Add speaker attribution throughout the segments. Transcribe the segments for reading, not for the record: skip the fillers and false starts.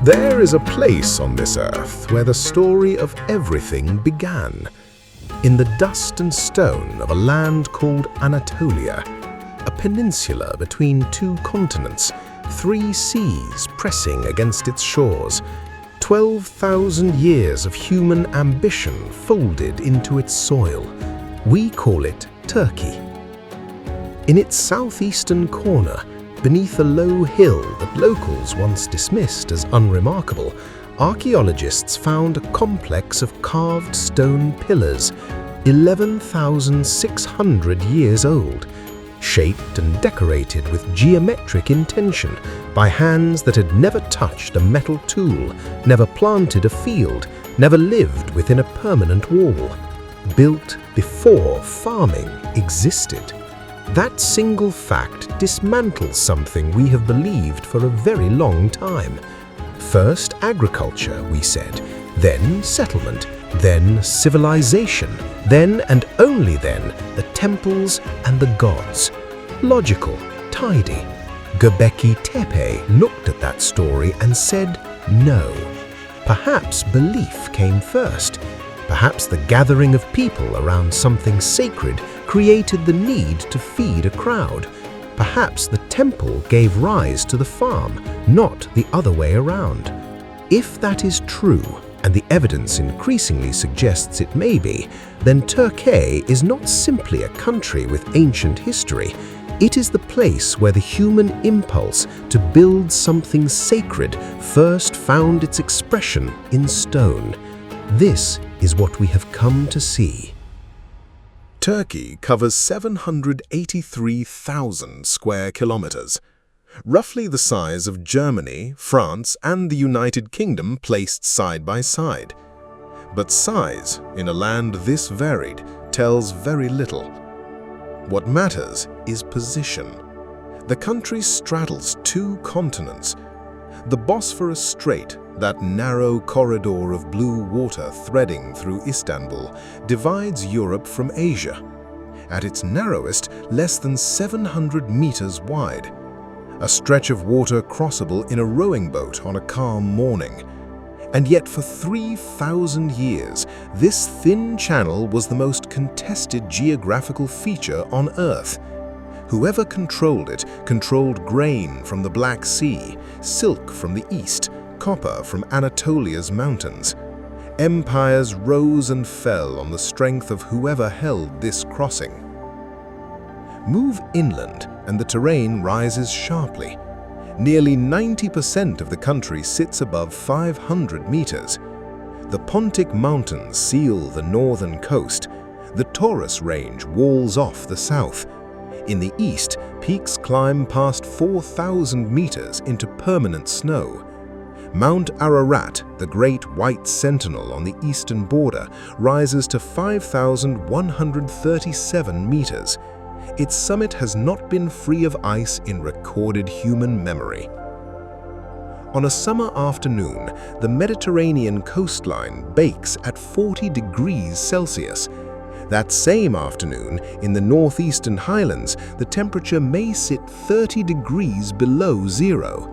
Speaker 1: There is a place on this earth where the story of everything began. In the dust and stone of a land called Anatolia, a peninsula between two continents, 3 seas pressing against its shores, 12,000 years of human ambition folded into its soil. We call it Turkey. In its southeastern corner, beneath a low hill that locals once dismissed as unremarkable, archaeologists found a complex of carved stone pillars, 11,600 years old, shaped and decorated with geometric intention by hands that had never touched a metal tool, never planted a field, never lived within a permanent wall, built before farming existed. That single fact dismantles something we have believed for a very long time. First agriculture, we said, then settlement, then civilization, then and only then the temples and the gods. Logical, tidy. Göbekli Tepe looked at that story and said no. Perhaps belief came first. Perhaps the gathering of people around something sacred created the need to feed a crowd. Perhaps the temple gave rise to the farm, not the other way around. If that is true, and the evidence increasingly suggests it may be, then Turkey is not simply a country with ancient history. It is the place where the human impulse to build something sacred first found its expression in stone. This is what we have come to see.
Speaker 2: Turkey covers 783,000 square kilometers, roughly the size of Germany, France, and the United Kingdom placed side by side. But size, in a land this varied, tells very little. What matters is position. The country straddles 2 continents. The Bosphorus Strait, that narrow corridor of blue water threading through Istanbul, divides Europe from Asia. At its narrowest, less than 700 meters wide. A stretch of water crossable in a rowing boat on a calm morning. And yet for 3,000 years, this thin channel was the most contested geographical feature on Earth. Whoever controlled it controlled grain from the Black Sea, silk from the east, copper from Anatolia's mountains. Empires rose and fell on the strength of whoever held this crossing. Move inland and the terrain rises sharply. Nearly 90% of the country sits above 500 meters. The Pontic Mountains seal the northern coast. The Taurus Range walls off the south. In the east, peaks climb past 4,000 meters into permanent snow. Mount Ararat, the great white sentinel on the eastern border, rises to 5,137 meters. Its summit has not been free of ice in recorded human memory. On a summer afternoon, the Mediterranean coastline bakes at 40 degrees Celsius. That same afternoon, in the northeastern highlands, the temperature may sit 30 degrees below zero.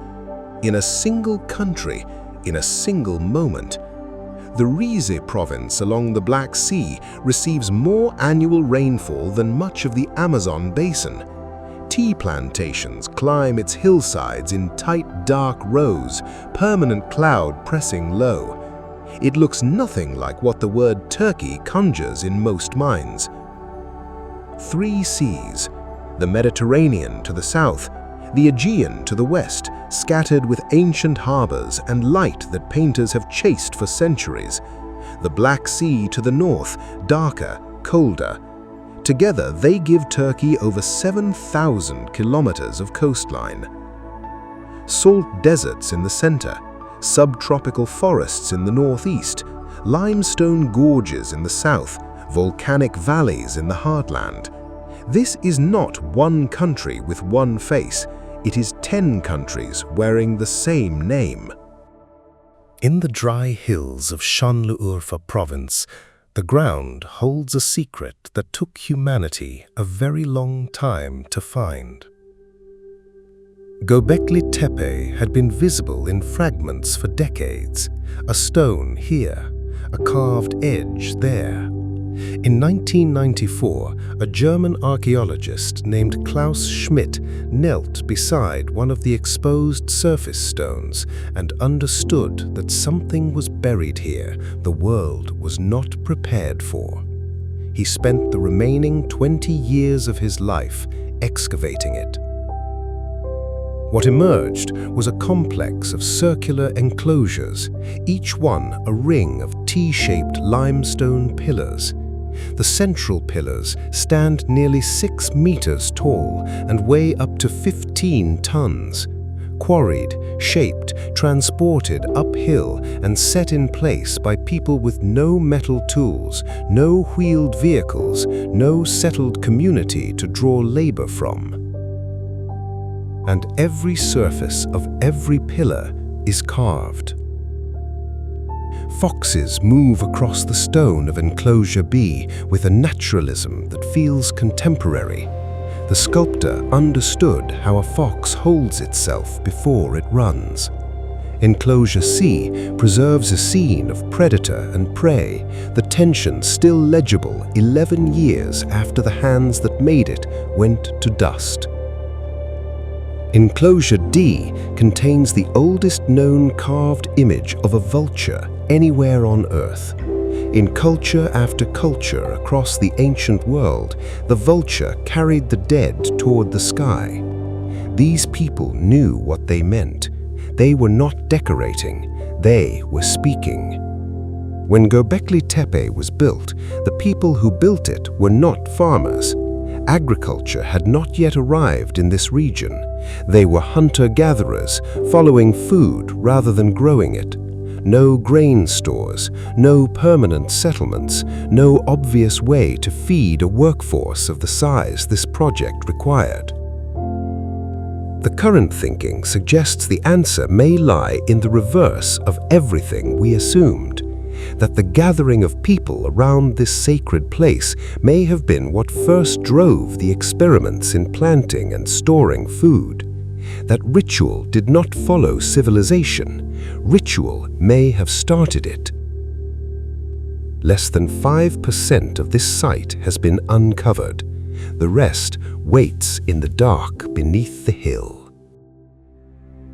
Speaker 2: In a single country, in a single moment. The Rize province along the Black Sea receives more annual rainfall than much of the Amazon basin. Tea plantations climb its hillsides in tight, dark rows, permanent cloud pressing low. It looks nothing like what the word Turkey conjures in most minds. 3 seas, the Mediterranean to the south, the Aegean to the west, scattered with ancient harbors and light that painters have chased for centuries. The Black Sea to the north, darker, colder. Together, they give Turkey over 7,000 kilometers of coastline. Salt deserts in the center, subtropical forests in the northeast, limestone gorges in the south, volcanic valleys in the heartland. This is not one country with one face. It is 10 countries wearing the same name. In the dry hills of Şanlıurfa province, the ground holds a secret that took humanity a very long time to find.
Speaker 1: Göbekli Tepe had been visible in fragments for decades, a stone here, a carved edge there. In 1994, a German archaeologist named Klaus Schmidt knelt beside one of the exposed surface stones and understood that something was buried here the world was not prepared for. He spent the remaining 20 years of his life excavating it. What emerged was a complex of circular enclosures, each one a ring of T-shaped limestone pillars. The central pillars stand nearly 6 meters tall and weigh up to 15 tons. Quarried, shaped, transported uphill and set in place by people with no metal tools, no wheeled vehicles, no settled community to draw labor from. And every surface of every pillar is carved. Foxes move across the stone of enclosure B with a naturalism that feels contemporary. The sculptor understood how a fox holds itself before it runs. Enclosure C preserves a scene of predator and prey, the tension still legible 11 years after the hands that made it went to dust. Enclosure D contains the oldest known carved image of a vulture anywhere on Earth. In culture after culture across the ancient world, the vulture carried the dead toward the sky. These people knew what they meant. They were not decorating, they were speaking. When Göbekli Tepe was built, the people who built it were not farmers. Agriculture had not yet arrived in this region. They were hunter-gatherers, following food rather than growing it. No grain stores, no permanent settlements, no obvious way to feed a workforce of the size this project required. The current thinking suggests the answer may lie in the reverse of everything we assumed, that the gathering of people around this sacred place may have been what first drove the experiments in planting and storing food. That ritual did not follow civilization. Ritual may have started it. Less than 5% of this site has been uncovered. The rest waits in the dark beneath the hill.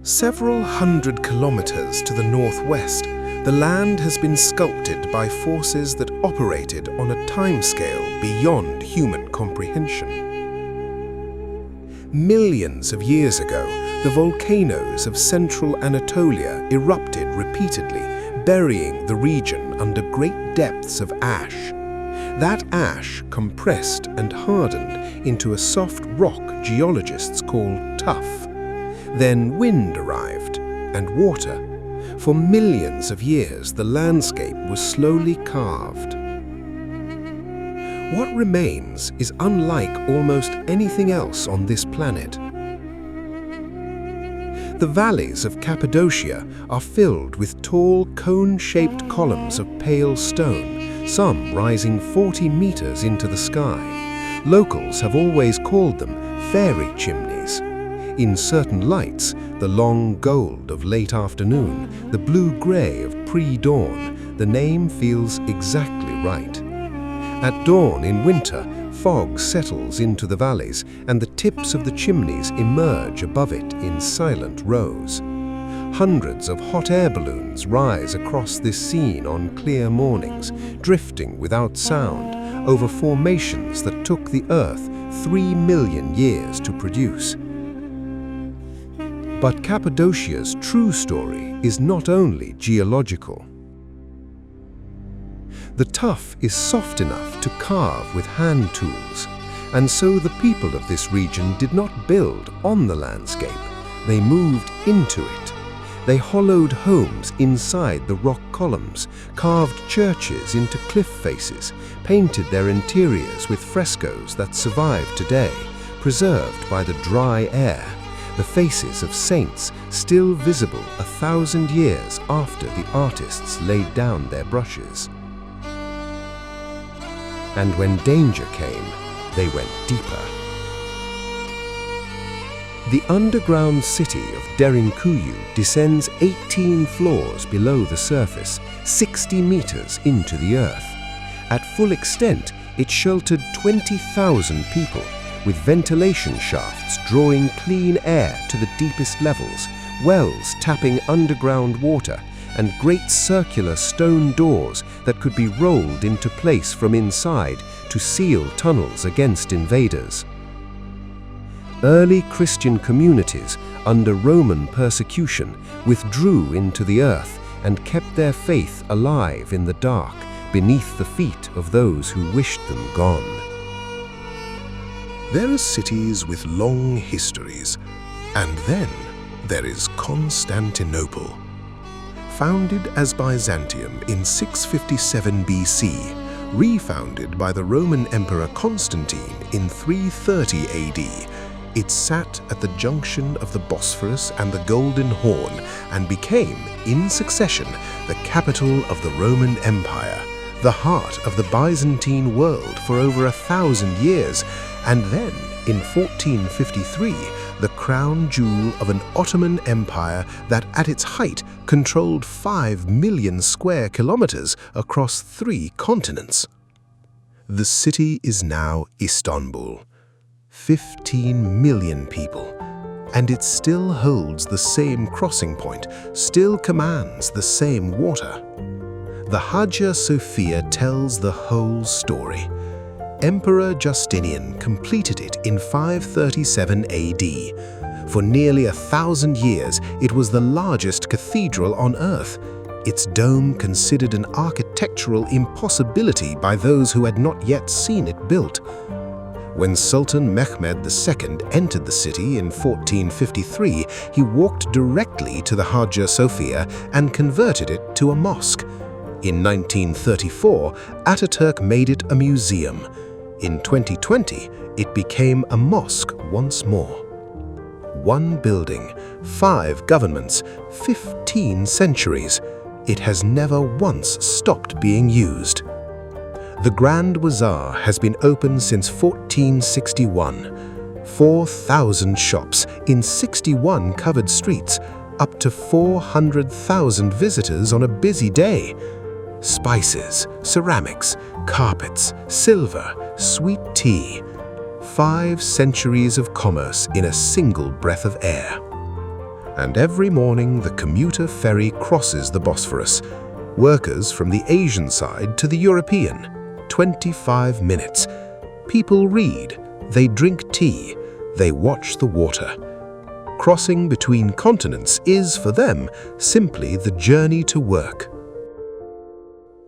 Speaker 2: Several hundred kilometers to the northwest, the land has been sculpted by forces that operated on a timescale beyond human comprehension. Millions of years ago, the volcanoes of central Anatolia erupted repeatedly, burying the region under great depths of ash. That ash compressed and hardened into a soft rock geologists call tuff. Then wind arrived, and water. For millions of years, the landscape was slowly carved. What remains is unlike almost anything else on this planet. The valleys of Cappadocia are filled with tall, cone-shaped columns of pale stone, some rising 40 meters into the sky. Locals have always called them fairy chimneys. In certain lights, the long gold of late afternoon, the blue-gray of pre-dawn, the name feels exactly right. At dawn in winter, fog settles into the valleys and the tips of the chimneys emerge above it in silent rows. Hundreds of hot air balloons rise across this scene on clear mornings, drifting without sound over formations that took the Earth 3 million years to produce. But Cappadocia's true story is not only geological. The tuff is soft enough to carve with hand tools, and so the people of this region did not build on the landscape, they moved into it. They hollowed homes inside the rock columns, carved churches into cliff faces, painted their interiors with frescoes that survive today, preserved by the dry air, the faces of saints still visible 1,000 years after the artists laid down their brushes. And when danger came, they went deeper.
Speaker 1: The underground city of Derinkuyu descends 18 floors below the surface, 60 meters into the earth. At full extent, it sheltered 20,000 people, with ventilation shafts drawing clean air to the deepest levels, wells tapping underground water, and great circular stone doors that could be rolled into place from inside to seal tunnels against invaders. Early Christian communities under Roman persecution withdrew into the earth and kept their faith alive in the dark beneath the feet of those who wished them gone.
Speaker 2: There are cities with long histories, and then there is Constantinople. Founded as Byzantium in 657 BC, refounded by the Roman Emperor Constantine in 330 AD, it sat at the junction of the Bosphorus and the Golden Horn and became, in succession, the capital of the Roman Empire, the heart of the Byzantine world for over 1,000 years, and then, in 1453, the crown jewel of an Ottoman Empire that at its height controlled 5 million square kilometers across 3 continents. The city is now Istanbul, 15 million people, and it still holds the same crossing point, still commands the same water. The Hagia Sophia tells the whole story. Emperor Justinian completed it in 537 AD. For nearly 1,000 years, it was the largest cathedral on earth, its dome considered an architectural impossibility by those who had not yet seen it built. When Sultan Mehmed II entered the city in 1453, he walked directly to the Hagia Sophia and converted it to a mosque. In 1934, Ataturk made it a museum. In 2020, it became a mosque once more. 1 building, 5 governments, 15 centuries. It has never once stopped being used. The Grand Bazaar has been open since 1461. 4,000 shops in 61 covered streets, up to 400,000 visitors on a busy day. Spices, ceramics, carpets, silver, sweet tea. 5 centuries of commerce in a single breath of air. And every morning the commuter ferry crosses the Bosphorus. Workers from the Asian side to the European. 25 minutes. People read, they drink tea, they watch the water. Crossing between continents is, for them, simply the journey to work.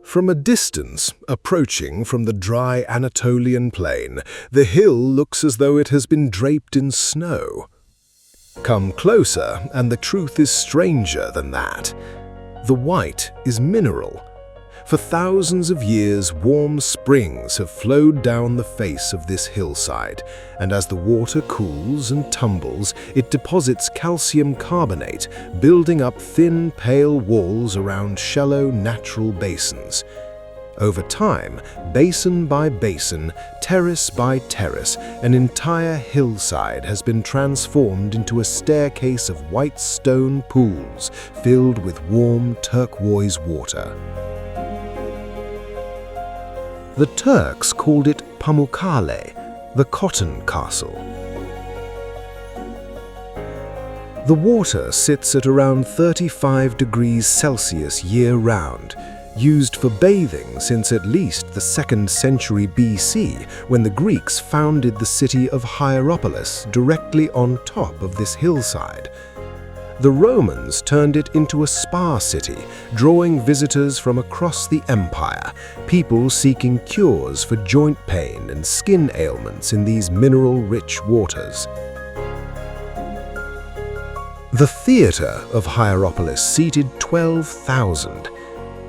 Speaker 2: From a distance, approaching from the dry Anatolian plain, the hill looks as though it has been draped in snow. Come closer, and the truth is stranger than that. The white is mineral. For thousands of years, warm springs have flowed down the face of this hillside, and as the water cools and tumbles, it deposits calcium carbonate, building up thin, pale walls around shallow, natural basins. Over time, basin by basin, terrace by terrace, an entire hillside has been transformed into a staircase of white stone pools filled with warm turquoise water. The Turks called it Pamukkale, the cotton castle. The water sits at around 35 degrees Celsius year-round, used for bathing since at least the 2nd century BC, when the Greeks founded the city of Hierapolis directly on top of this hillside. The Romans turned it into a spa city, drawing visitors from across the empire, people seeking cures for joint pain and skin ailments in these mineral-rich waters. The theatre of Hierapolis seated 12,000.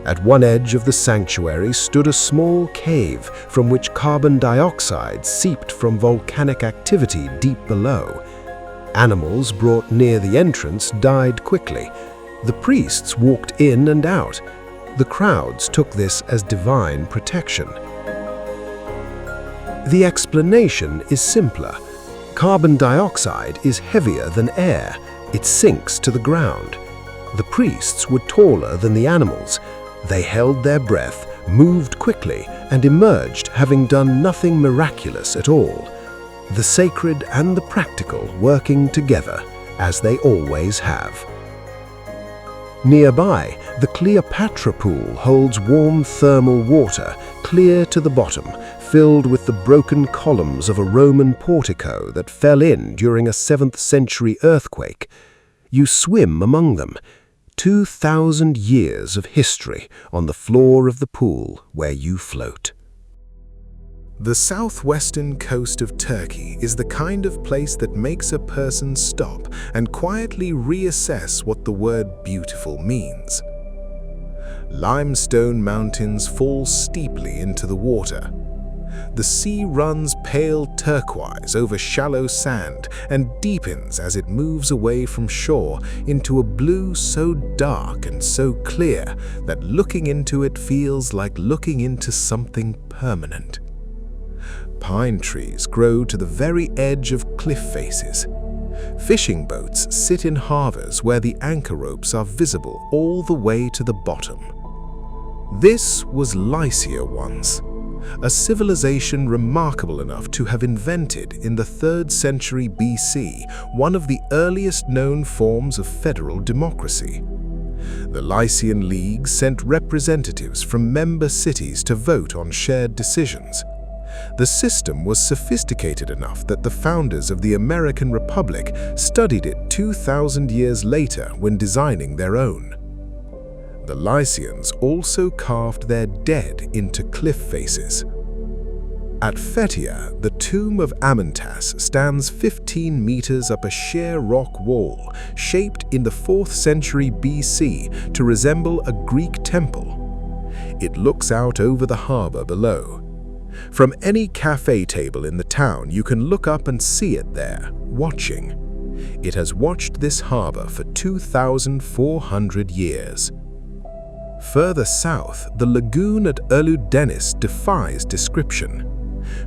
Speaker 2: At one edge of the sanctuary stood a small cave from which carbon dioxide seeped from volcanic activity deep below. Animals brought near the entrance died quickly. The priests walked in and out. The crowds took this as divine protection. The explanation is simpler.
Speaker 1: Carbon dioxide is heavier than air. It sinks to the ground. The priests were taller than the animals. They held their breath, moved quickly, and emerged having done nothing miraculous at all. The sacred and the practical working together, as they always have. Nearby, the Cleopatra pool holds warm thermal water, clear to the bottom, filled with the broken columns of a Roman portico that fell in during a 7th century earthquake. You swim among them. 2,000 years of history on the floor of the pool where you float.
Speaker 2: The southwestern coast of Turkey is the kind of place that makes a person stop and quietly reassess what the word beautiful means. Limestone mountains fall steeply into the water. The sea runs pale turquoise over shallow sand and deepens as it moves away from shore into a blue so dark and so clear that looking into it feels like looking into something permanent. Pine trees grow to the very edge of cliff faces. Fishing boats sit in harbors where the anchor ropes are visible all the way to the bottom. This was Lycia once, a civilization remarkable enough to have invented in the 3rd century BC one of the earliest known forms of federal democracy. The Lycian League sent representatives from member cities to vote on shared decisions. The system was sophisticated enough that the founders of the American Republic studied it 2,000 years later when designing their own. The Lycians also carved their dead into cliff faces. At Fethia, the tomb of Amyntas stands 15 meters up a sheer rock wall, shaped in the 4th century BC to resemble a Greek temple. It looks out over the harbor below. From any cafe table in the town, you can look up and see it there, watching. It has watched this harbor for 2,400 years. Further south, the lagoon at Ölüdeniz defies description.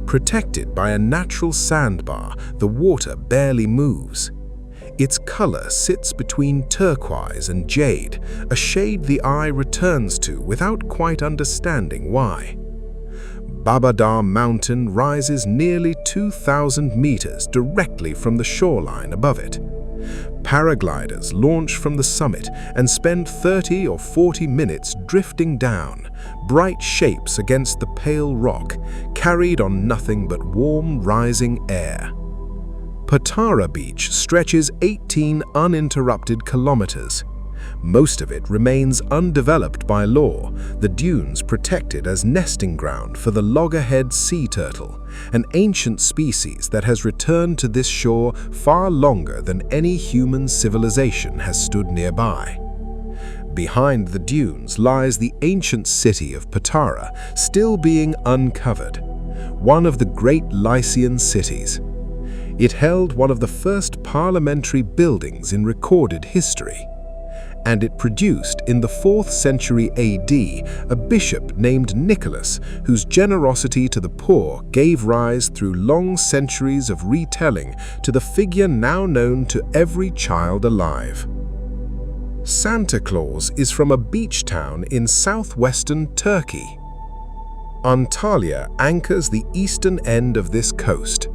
Speaker 2: Protected by a natural sandbar, the water barely moves. Its color sits between turquoise and jade, a shade the eye returns to without quite understanding why. Babadağ Mountain rises nearly 2,000 meters directly from the shoreline above it. Paragliders launch from the summit and spend 30 or 40 minutes drifting down, bright shapes against the pale rock, carried on nothing but warm rising air. Patara Beach stretches 18 uninterrupted kilometers. Most of it remains undeveloped by law, the dunes protected as nesting ground for the loggerhead sea turtle, an ancient species that has returned to this shore far longer than any human civilization has stood nearby. Behind the dunes lies the ancient city of Patara, still being uncovered, one of the great Lycian cities. It held one of the first parliamentary buildings in recorded history, and it produced in the 4th century AD a bishop named Nicholas, whose generosity to the poor gave rise through long centuries of retelling to the figure now known to every child alive. Santa Claus is from a beach town in southwestern Turkey. Antalya anchors the eastern end of this coast.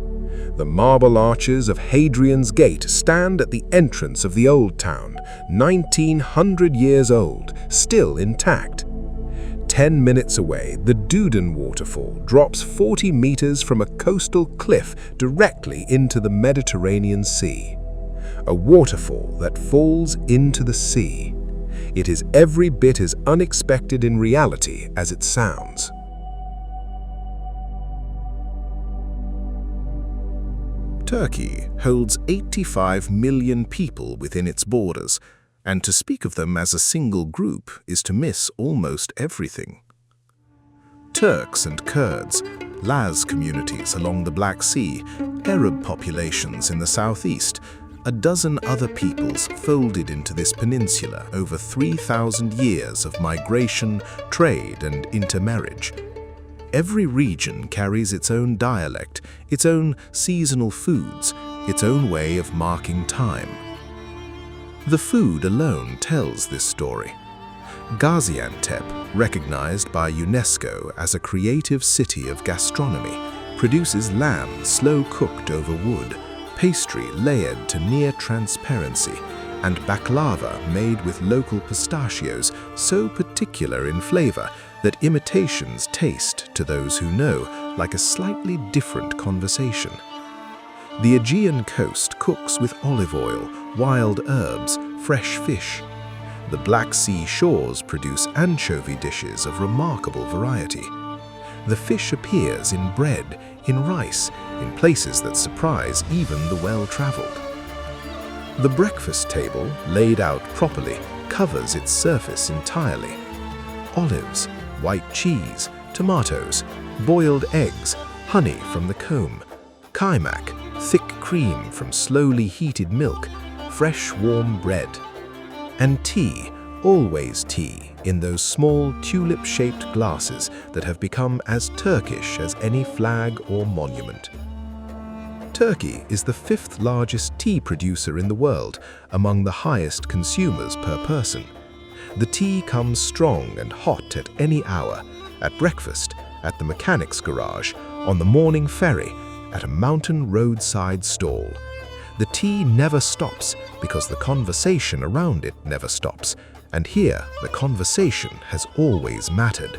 Speaker 2: The marble arches of Hadrian's Gate stand at the entrance of the old town, 1,900 years old, still intact. 10 minutes away, the Duden waterfall drops 40 meters from a coastal cliff directly into the Mediterranean Sea. A waterfall that falls into the sea. It is every bit as unexpected in reality as it sounds. Turkey holds 85 million people within its borders, and to speak of them as a single group is to miss almost everything. Turks and Kurds, Laz communities along the Black Sea, Arab populations in the southeast, a dozen other peoples folded into this peninsula over 3,000 years of migration, trade, and intermarriage. Every region carries its own dialect, its own seasonal foods, its own way of marking time. The food alone tells this story. Gaziantep, recognized by UNESCO as a creative city of gastronomy, produces lamb slow-cooked over wood, pastry layered to near transparency, and baklava made with local pistachios so particular in flavor that imitations taste, to those who know, like a slightly different conversation. The Aegean coast cooks with olive oil, wild herbs, fresh fish. The Black Sea shores produce anchovy dishes of remarkable variety. The fish appears in bread, in rice, in places that surprise even the well-traveled. The breakfast table, laid out properly, covers its surface entirely. Olives, white cheese, tomatoes, boiled eggs, honey from the comb, kaimak, thick cream from slowly heated milk, fresh warm bread, and tea, always tea, in those small tulip-shaped glasses that have become as Turkish as any flag or monument. Turkey is the 5th largest tea producer in the world, among the highest consumers per person. The tea comes strong and hot at any hour, at breakfast, at the mechanic's garage, on the morning ferry, at a mountain roadside stall. The tea never stops because the conversation around it never stops, and here the conversation has always mattered.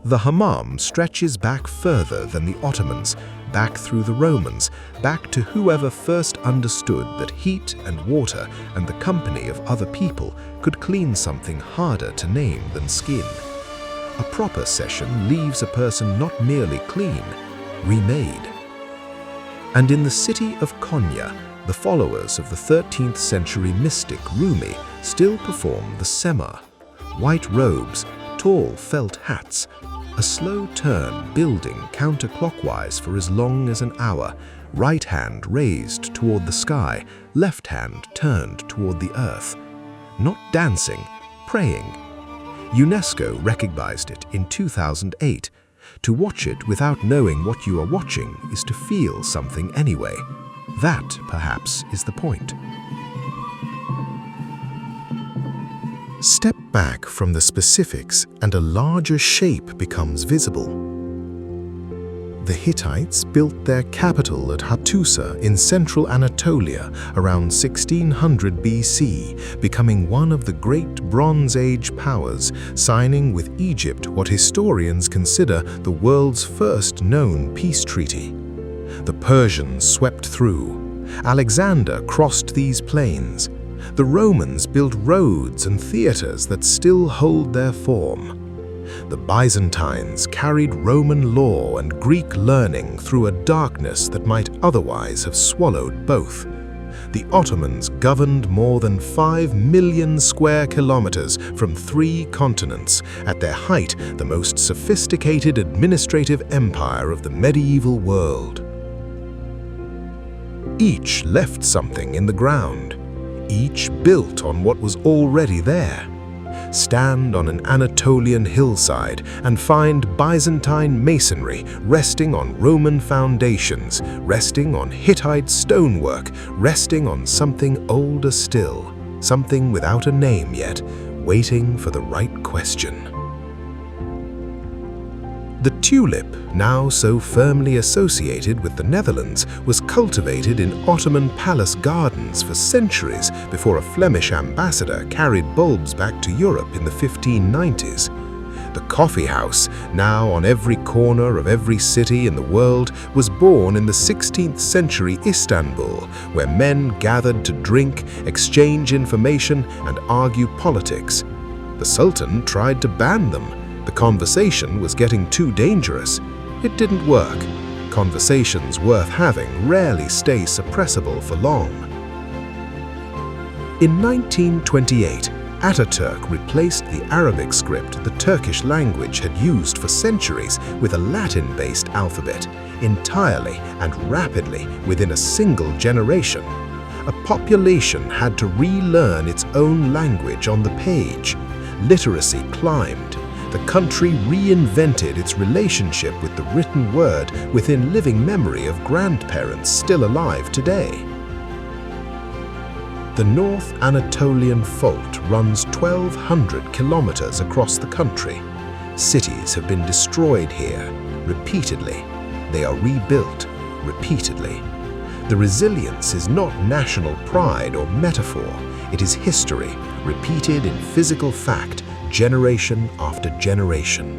Speaker 2: The hammam stretches back further than the Ottomans, back through the Romans, back to whoever first understood that heat and water and the company of other people could clean something harder to name than skin. A proper session leaves a person not merely clean, remade. And in the city of Konya, the followers of the 13th century mystic Rumi still perform the sema. White robes, tall felt hats, a slow turn building counterclockwise for as long as an hour, right hand raised toward the sky, left hand turned toward the earth. Not dancing, praying. UNESCO recognized it in 2008. To watch it without knowing what you are watching is to feel something anyway. That, perhaps, is the point. Step back from the specifics and a larger shape becomes visible. The Hittites built their capital at Hattusa in central Anatolia around 1600 BC, becoming one of the great Bronze Age powers, signing with Egypt what historians consider the world's first known peace treaty. The Persians swept through. Alexander crossed these plains. The Romans built roads and theaters that still hold their form. The Byzantines carried Roman law and Greek learning through a darkness that might otherwise have swallowed both. The Ottomans governed more than 5 million square kilometers from 3 continents, at their height the most sophisticated administrative empire of the medieval world. Each left something in the ground. Each built on what was already there. Stand on an Anatolian hillside and find Byzantine masonry resting on Roman foundations, resting on Hittite stonework, resting on something older still, something without a name yet, waiting for the right question. The tulip, now so firmly associated with the Netherlands, was cultivated in Ottoman palace gardens for centuries before a Flemish ambassador carried bulbs back to Europe in the 1590s. The coffee house, now on every corner of every city in the world, was born in the 16th century Istanbul, where men gathered to drink, exchange information, and argue politics. The Sultan tried to ban them. The conversation was getting too dangerous. It didn't work. Conversations worth having rarely stay suppressible for long. In 1928, Ataturk replaced the Arabic script the Turkish language had used for centuries with a Latin-based alphabet, entirely and rapidly within a single generation. A population had to relearn its own language on the page. Literacy climbed. the country reinvented its relationship with the written word within living memory of grandparents still alive today. The North Anatolian Fault runs 1,200 kilometers across the country. Cities have been destroyed here repeatedly. They are rebuilt repeatedly. The resilience is not national pride or metaphor. It is history, repeated in physical fact, generation after generation.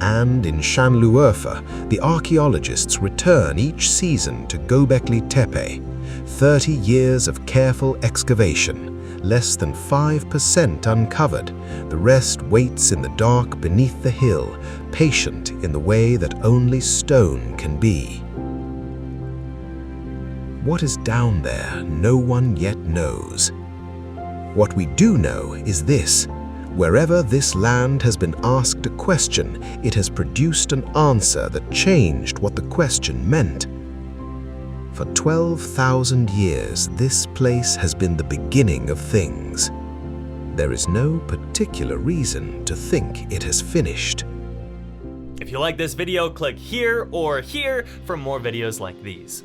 Speaker 2: And in Şanlıurfa, the archaeologists return each season to Göbekli Tepe. 30 years of careful excavation, less than 5% uncovered. The rest waits in the dark beneath the hill, patient in the way that only stone can be. What is down there, no one yet knows. What we do know is this: wherever this land has been asked a question, it has produced an answer that changed what the question meant. For 12,000 years, this place has been the beginning of things. There is no particular reason to think it has finished.
Speaker 3: If you like this video, click here or here for more videos like these.